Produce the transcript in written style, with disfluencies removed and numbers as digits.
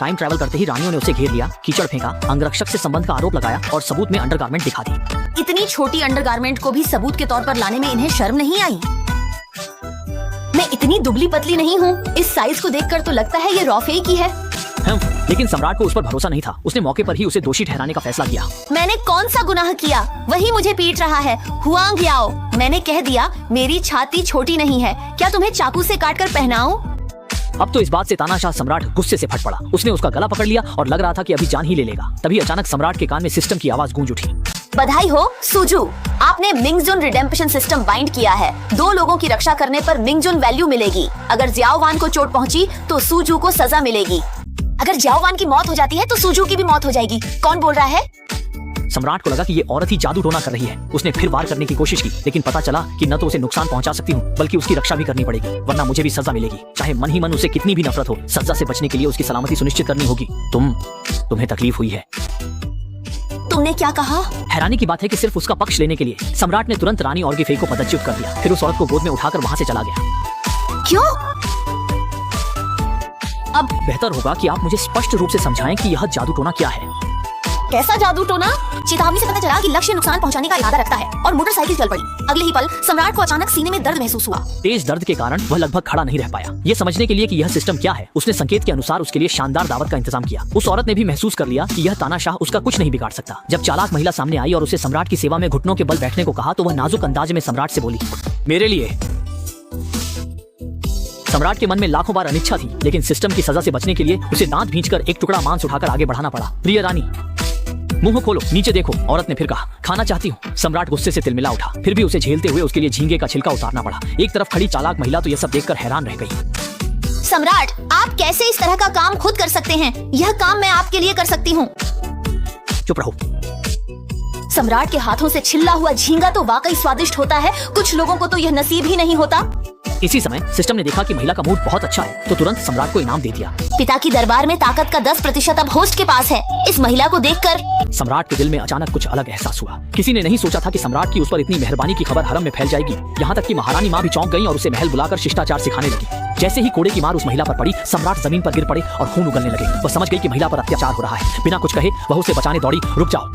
Time travel करते ही रानियों ने उसे घेर लिया, कीचड़ फेंका, अंगरक्षक से संबंध का आरोप लगाया और सबूत में अंडरगारमेंट दिखा दी। इतनी छोटी अंडरगारमेंट को भी सबूत के तौर पर लाने में इन्हें शर्म नहीं आई। मैं इतनी दुबली पतली नहीं हूँ, इस साइज को देखकर तो लगता है ये रॉ फेक ही है। लेकिन सम्राट को उस पर भरोसा नहीं था। उसने मौके पर ही उसे दोषी ठहराने का फैसला किया। मैंने कौन सा गुनाह किया? वही मुझे पीट रहा है। हुआंग याओ, मैंने कह दिया मेरी छाती छोटी नहीं है, क्या तुम्हें चाकू से काटकर पहनाऊं? अब तो इस बात से तानाशाह सम्राट गुस्से से फट पड़ा। उसने उसका गला पकड़ लिया और लग रहा था कि अभी जान ही ले लेगा। तभी अचानक सम्राट के कान में सिस्टम की आवाज गूंज उठी। बधाई हो सुजू, आपने मिंगजुन रिडेम्पशन सिस्टम बाइंड किया है। 2 लोगों की रक्षा करने पर मिंगजुन वैल्यू मिलेगी। अगर जियाओवान को चोट पहुंची तो सुजू को सजा मिलेगी। अगर जियाओवान की मौत हो जाती है तो सुजू की भी मौत हो जाएगी। कौन बोल रहा है? सम्राट को लगा कि ये औरत ही जादू टोना कर रही है। उसने फिर वार करने की कोशिश की, लेकिन पता चला कि न तो उसे नुकसान पहुंचा सकती हूँ, बल्कि उसकी रक्षा भी करनी पड़ेगी, वरना मुझे भी सजा मिलेगी। चाहे मन ही मन उसे कितनी भी नफरत हो, सजा से बचने के लिए उसकी सलामती सुनिश्चित करनी होगी। तुम्हें तकलीफ हुई है? तुमने क्या कहा? हैरानी की बात है कि सिर्फ उसका पक्ष लेने के लिए सम्राट ने तुरंत रानी ऑर्गी फेई को पदच्युत कर दिया। फिर उस औरत को गोद में उठाकर वहाँ से चला गया। क्यों? अब बेहतर होगा कि आप मुझे स्पष्ट रूप से समझाएं कि यह जादू टोना क्या है। कैसा जादू टोना? चेतावनी से पता चला कि लक्ष्य नुकसान पहुंचाने का इरादा रखता है और मोटरसाइकिल चल पड़ी। अगले ही पल सम्राट को अचानक सीने में दर्द महसूस हुआ। तेज दर्द के कारण वह लगभग खड़ा नहीं रह पाया। ये समझने के लिए कि यह सिस्टम क्या है, उसने संकेत के अनुसार उसके लिए शानदार दावत का इंतजाम किया। उस औरत ने भी महसूस कर लिया कि यह तानाशाह उसका कुछ नहीं बिगाड़ सकता। जब चालाक महिला सामने आई और उसे सम्राट की सेवा में घुटनों के बल बैठने को कहा तो वह नाजुक अंदाज में सम्राट से बोली, मेरे लिए। सम्राट के मन में लाखों बार अनिच्छा थी, लेकिन सिस्टम की सजा से बचने के लिए उसे दांत भींचकर एक टुकड़ा मांस उठाकर आगे बढ़ाना पड़ा। प्रिय रानी, मुंह खोलो, नीचे देखो, औरत ने फिर कहा। खाना चाहती हूँ। सम्राट गुस्से से तिलमिला उठा। फिर भी उसे झेलते हुए उसके लिए झींगे का छिलका उतारना पड़ा। एक तरफ खड़ी चालाक महिला तो यह सब देखकर हैरान रह गई। सम्राट, आप कैसे इस तरह का काम खुद कर सकते हैं? यह काम मैं आपके लिए कर सकती हूँ। चुप रहो। सम्राट के हाथों से छिल्ला हुआ झींगा तो वाकई स्वादिष्ट होता है। कुछ लोगों को तो यह नसीब ही नहीं होता। इसी समय सिस्टम ने देखा कि महिला का मूड बहुत अच्छा है, तो तुरंत सम्राट को इनाम दे दिया। पिता की दरबार में ताकत का 10% अब होस्ट के पास है। इस महिला को देखकर सम्राट के दिल में अचानक कुछ अलग एहसास हुआ। किसी ने नहीं सोचा था कि सम्राट की उस पर इतनी मेहरबानी की खबर हरम में फैल जाएगी। यहाँ तक कि महारानी माँ भी चौंक गई और उसे महल बुलाकर शिष्टाचार सिखाने लगी। जैसे ही कोड़े की मार उस महिला पर पड़ी, सम्राट जमीन पर गिर पड़े और खून उगलने लगे। वह समझ गई कि महिला पर अत्याचार हो रहा है। बिना कुछ कहे वह उसे बचाने दौड़ी। रुक जाओ,